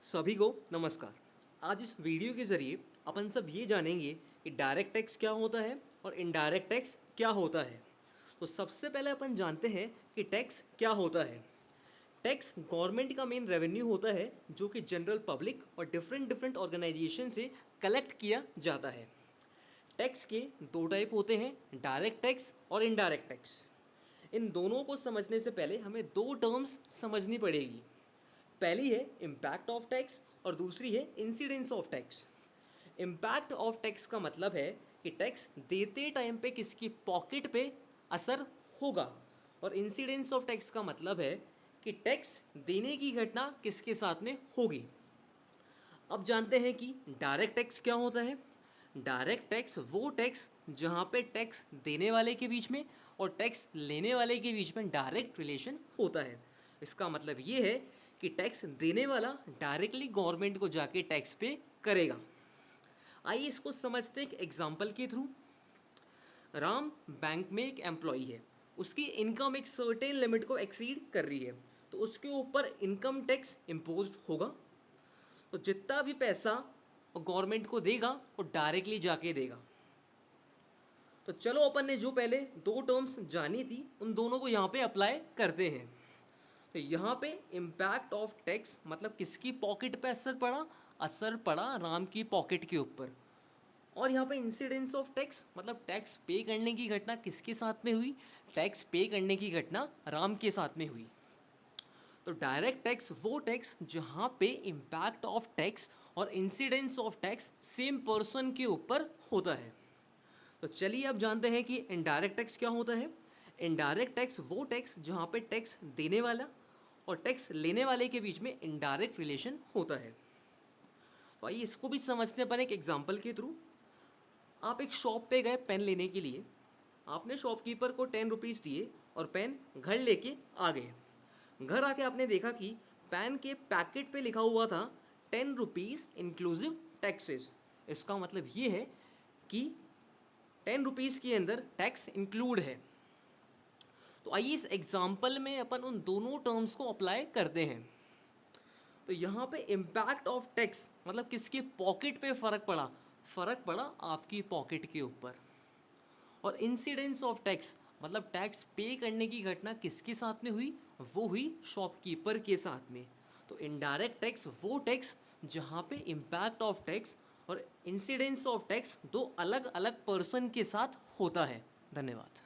सभी को नमस्कार। आज इस वीडियो के ज़रिए अपन सब ये जानेंगे कि डायरेक्ट टैक्स क्या होता है और इनडायरेक्ट टैक्स क्या होता है। तो सबसे पहले अपन जानते हैं कि टैक्स क्या होता है। टैक्स गवर्नमेंट का मेन रेवेन्यू होता है जो कि जनरल पब्लिक और डिफरेंट डिफरेंट ऑर्गेनाइजेशन से कलेक्ट किया जाता है। टैक्स के दो टाइप होते हैं, डायरेक्ट टैक्स और इनडायरेक्ट टैक्स। इन दोनों को समझने से पहले हमें दो टर्म्स समझनी पड़ेगी। पहली है इम्पैक्ट ऑफ टैक्स और दूसरी है incidence of tax. Impact of tax का मतलब है कि टैक्स देते टाइम पे किसकी पॉकेट पे असर होगा, और इंसिडेंस ऑफ टैक्स का मतलब है कि टैक्स देने की घटना किसके साथ में होगी। अब जानते हैं कि डायरेक्ट टैक्स क्या होता है। डायरेक्ट टैक्स वो टैक्स जहाँ पे टैक्स देने वाले के बीच में और टैक्स लेने वाले के बीच में डायरेक्ट रिलेशन होता है। इसका मतलब ये है कि टैक्स देने वाला डायरेक्टली गवर्नमेंट को जाके टैक्स पे करेगा। आइए इसको समझते हैं एक एग्जांपल के थ्रू। राम बैंक में एक एम्प्लॉई है, उसकी इनकम एक सर्टेन लिमिट को एक्सीड कर रही है, तो उसके ऊपर इनकम टैक्स इम्पोज होगा। तो जितना भी पैसा गवर्नमेंट को देगा वो डायरेक्टली जाके देगा। तो चलो अपन ने जो पहले दो टर्म्स जानी थी उन दोनों को यहाँ पे अप्लाई करते हैं। तो यहाँ पे इम्पैक्ट ऑफ टैक्स मतलब किसकी पॉकेट पे असर पड़ा राम की पॉकेट के ऊपर। और यहाँ पे इंसिडेंस ऑफ टैक्स मतलब टैक्स पे करने की घटना किसके साथ में हुई, टैक्स पे करने की घटना राम के साथ में हुई। तो डायरेक्ट टैक्स वो टैक्स जहाँ पे इम्पैक्ट ऑफ टैक्स और incidence of tax same person के ऊपर होता है। तो चलिए अब जानते हैं कि इनडायरेक्ट टैक्स क्या होता है। इनडायरेक्ट टैक्स वो टैक्स जहाँ पे टैक्स देने वाला और टैक्स लेने वाले के बीच में इनडायरेक्ट रिलेशन होता है। तो आइए इसको भी समझते हैं अपन एक एग्जांपल के थ्रू। आप एक शॉप पे गए पेन लेने के लिए, आपने शॉपकीपर को 10 रुपीज़ दिए और पेन घर लेके आ गए। घर आके आपने देखा कि पेन के पैकेट पे लिखा हुआ था 10 रुपीज़ इंक्लूसिव टैक्सेस। इसका मतलब ये है कि 10 रुपीज़ के अंदर टैक्स इंक्लूड है। तो आइए इस एग्जाम्पल में अपन उन दोनों टर्म्स को अप्लाई करते हैं। तो यहाँ पे इम्पैक्ट ऑफ टैक्स मतलब किसकी पॉकेट पे फर्क पड़ा आपकी पॉकेट के ऊपर। और इंसिडेंस ऑफ टैक्स मतलब टैक्स पे करने की घटना किसके साथ में हुई, वो हुई शॉपकीपर के साथ में। तो इनडायरेक्ट टैक्स वो टैक्स जहाँ पे इम्पैक्ट ऑफ टैक्स और इंसिडेंस ऑफ टैक्स दो अलग अलग पर्सन के साथ होता है। धन्यवाद।